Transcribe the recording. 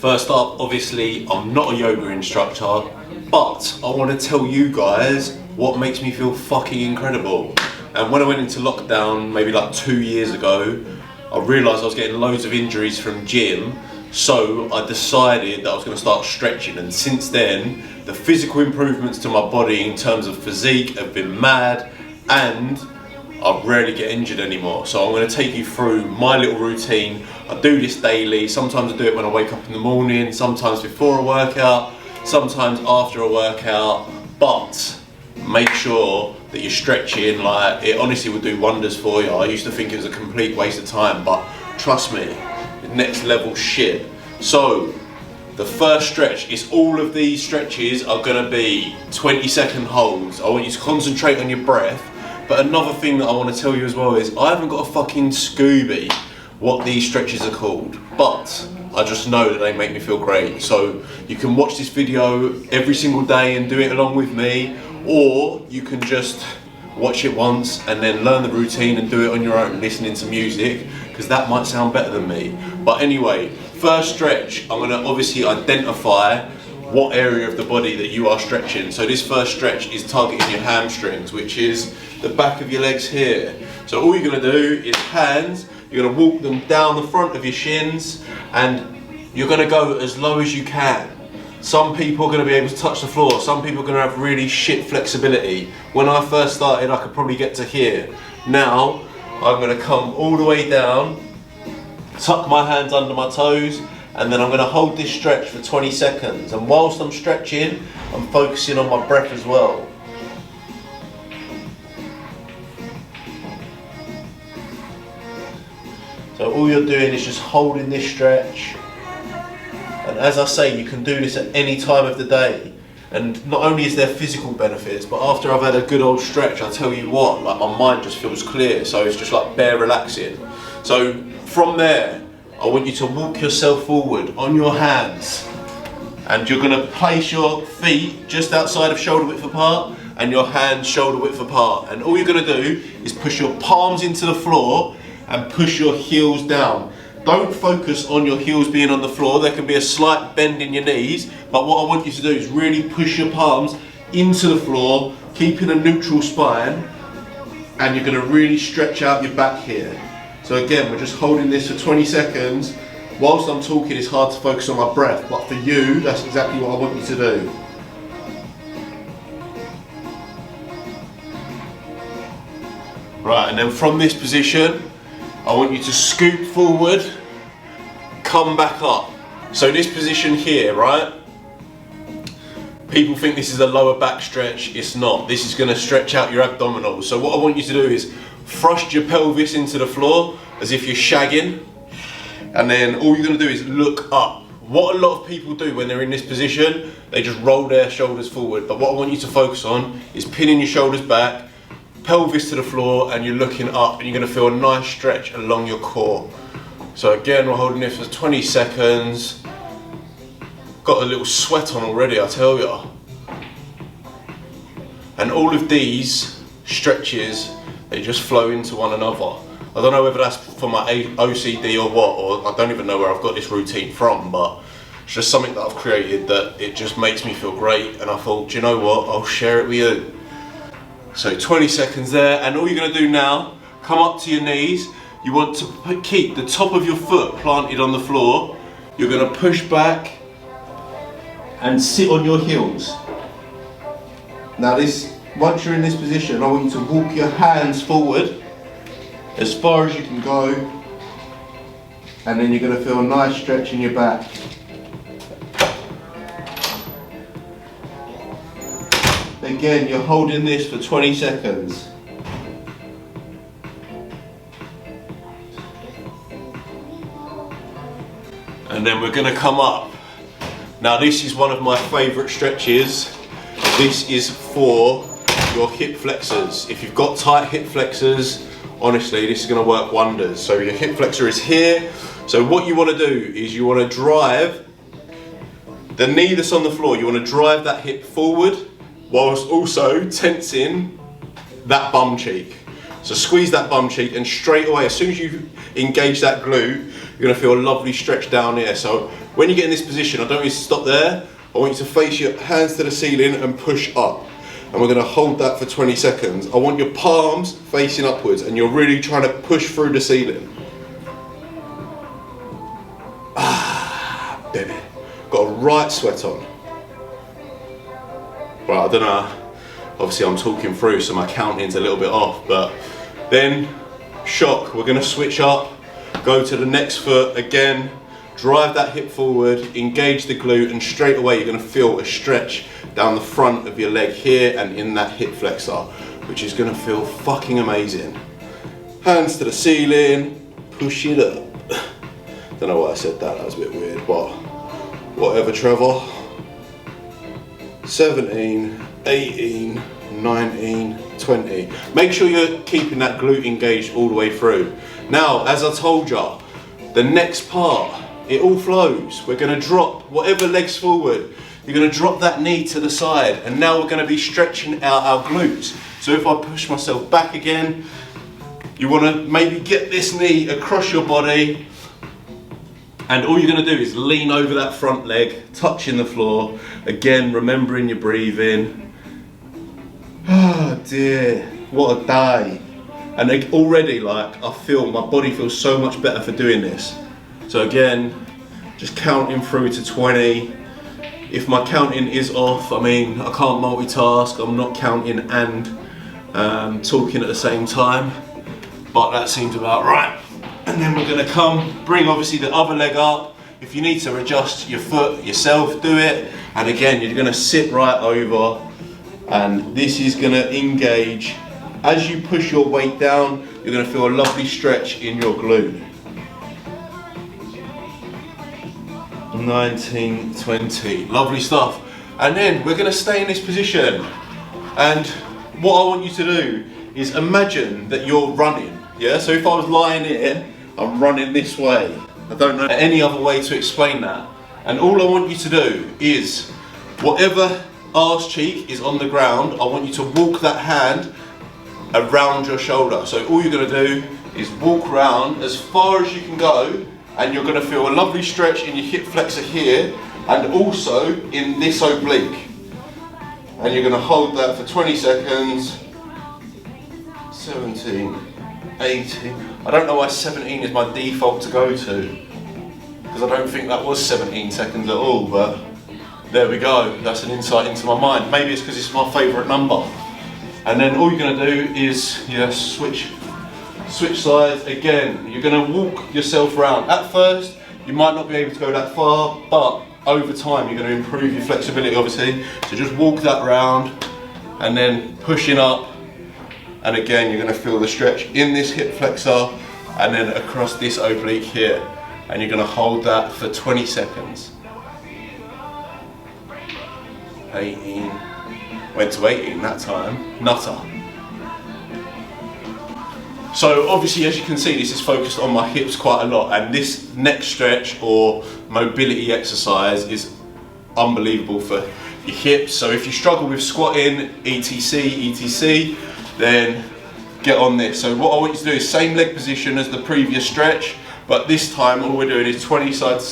First up, obviously, I'm not a yoga instructor, but I want to tell you guys what makes me feel fucking incredible. And when I went into lockdown, maybe like 2 years ago, I realised I was getting loads of injuries from gym, so I decided that I was going to start stretching. And since then, the physical improvements to my body in terms of physique have been mad, and I rarely get injured anymore. So I'm going to take you through my little routine. I do this daily. Sometimes I do it when I wake up in the morning, sometimes before a workout, sometimes after a workout. But make sure that you're stretching. Like, it honestly would do wonders for you. I used to think it was a complete waste of time, but trust me, next level shit. So the first stretch is all of these stretches are going to be 20-second holds. I want you to concentrate on your breath. But another thing that I want to tell you as well is I haven't got a fucking Scooby what these stretches are called, but I just know that they make me feel great. So you can watch this video every single day and do it along with me, or you can just watch it once and then learn the routine and do it on your own, listening to music, because that might sound better than me. But anyway, first stretch, I'm going to obviously identify what area of the body that you are stretching. So this first stretch is targeting your hamstrings, which is the back of your legs here. So all you're going to do is hands, you're going to walk them down the front of your shins, and you're going to go as low as you can. Some people are going to be able to touch the floor, some people are going to have really shit flexibility. When I first started, I could probably get to here. Now I'm going to come all the way down, tuck my hands under my toes, and then I'm going to hold this stretch for 20 seconds. And whilst I'm stretching, I'm focusing on my breath as well. So all you're doing is just holding this stretch. And as I say, you can do this at any time of the day. And not only is there physical benefits, but after I've had a good old stretch, I tell you what, like, my mind just feels clear. So it's just like bare relaxing. So from there, I want you to walk yourself forward on your hands, and you're going to place your feet just outside of shoulder width apart and your hands shoulder width apart. And all you're going to do is push your palms into the floor and push your heels down. Don't focus on your heels being on the floor. There can be a slight bend in your knees, but what I want you to do is really push your palms into the floor, keeping a neutral spine, and you're going to really stretch out your back here. So again, we're just holding this for 20 seconds. Whilst I'm talking, it's hard to focus on my breath, but for you, that's exactly what I want you to do. Right, and then from this position, I want you to scoop forward, come back up. So this position here, right? People think this is a lower back stretch. It's not. This is going to stretch out your abdominals. So what I want you to do is thrust your pelvis into the floor as if you're shagging, and then all you're going to do is look up. What a lot of people do when they're in this position, they just roll their shoulders forward. But what I want you to focus on is pinning your shoulders back, pelvis to the floor, and you're looking up, and you're going to feel a nice stretch along your core. So again, we're holding this for 20 seconds. Got a little sweat on already, I tell ya. And all of these stretches, they just flow into one another. I don't know whether that's for my OCD or what, or I don't even know where I've got this routine from, but it's just something that I've created that it just makes me feel great. And I thought, do you know what, I'll share it with you. So 20 seconds there, and all you're going to do now, come up to your knees. You want to keep the top of your foot planted on the floor. You're going to push back and sit on your heels. Now once you're in this position, I want you to walk your hands forward as far as you can go, and then you're going to feel a nice stretch in your back. Again, you're holding this for 20 seconds. And then we're going to come up. Now this is one of my favourite stretches. This is for your hip flexors. If you've got tight hip flexors, honestly, this is going to work wonders. So your hip flexor is here. So what you want to do is you want to drive the knee that's on the floor, you want to drive that hip forward whilst also tensing that bum cheek. So squeeze that bum cheek, and straight away, as soon as you engage that glute, you're gonna feel a lovely stretch down here. So when you get in this position, I don't want you to stop there. I want you to face your hands to the ceiling and push up. And we're gonna hold that for 20 seconds. I want your palms facing upwards and you're really trying to push through the ceiling. Ah, baby. Got a right sweat on. Right, I don't know. Obviously I'm talking through so my counting's a little bit off, but then shock, we're gonna switch up, go to the next foot again, drive that hip forward, engage the glute, and straight away you're gonna feel a stretch down the front of your leg here and in that hip flexor, which is gonna feel fucking amazing. Hands to the ceiling, push it up. Don't know why I said that, that was a bit weird, but whatever, Trevor. 17, 18, 19, 20. Make sure you're keeping that glute engaged all the way through. Now, as I told you, the next part, it all flows. We're gonna drop whatever legs forward. You're gonna drop that knee to the side, and now we're gonna be stretching out our glutes. So if I push myself back again, you wanna maybe get this knee across your body, and all you're gonna do is lean over that front leg, touching the floor. Again, remembering your breathing. Oh dear, what a day. And already, like, I feel my body feels so much better for doing this. So again, just counting through to 20. If my counting is off, I mean, I can't multitask, I'm not counting and talking at the same time, but that seems about right. And then we're gonna bring obviously the other leg up. If you need to adjust your foot yourself, do it. And again, you're gonna sit right over, and this is gonna engage. As you push your weight down, you're gonna feel a lovely stretch in your glute. 19, 20, lovely stuff. And then we're gonna stay in this position. And what I want you to do is imagine that you're running, yeah? So if I was lying here, I'm running this way. I don't know any other way to explain that. And all I want you to do is, whatever arse cheek is on the ground, I want you to walk that hand around your shoulder. So all you're gonna do is walk around as far as you can go, and you're gonna feel a lovely stretch in your hip flexor here, and also in this oblique. And you're gonna hold that for 20 seconds. 17, 18. I don't know why 17 is my default to go to, because I don't think that was 17 seconds at all, but there we go. That's an insight into my mind. Maybe it's because it's my favorite number. And then all you're gonna do is, switch sides again. You're gonna walk yourself around. At first, you might not be able to go that far, but over time, you're gonna improve your flexibility, obviously. So just walk that round, and then pushing up. And again, you're gonna feel the stretch in this hip flexor, and then across this oblique here. And you're gonna hold that for 20 seconds. 18, went to 18 that time, nutter. So obviously, as you can see, this is focused on my hips quite a lot, and this next stretch or mobility exercise is unbelievable for your hips. So if you struggle with squatting, etc, then get on this. So what I want you to do is same leg position as the previous stretch, but this time all we're doing is 20 sides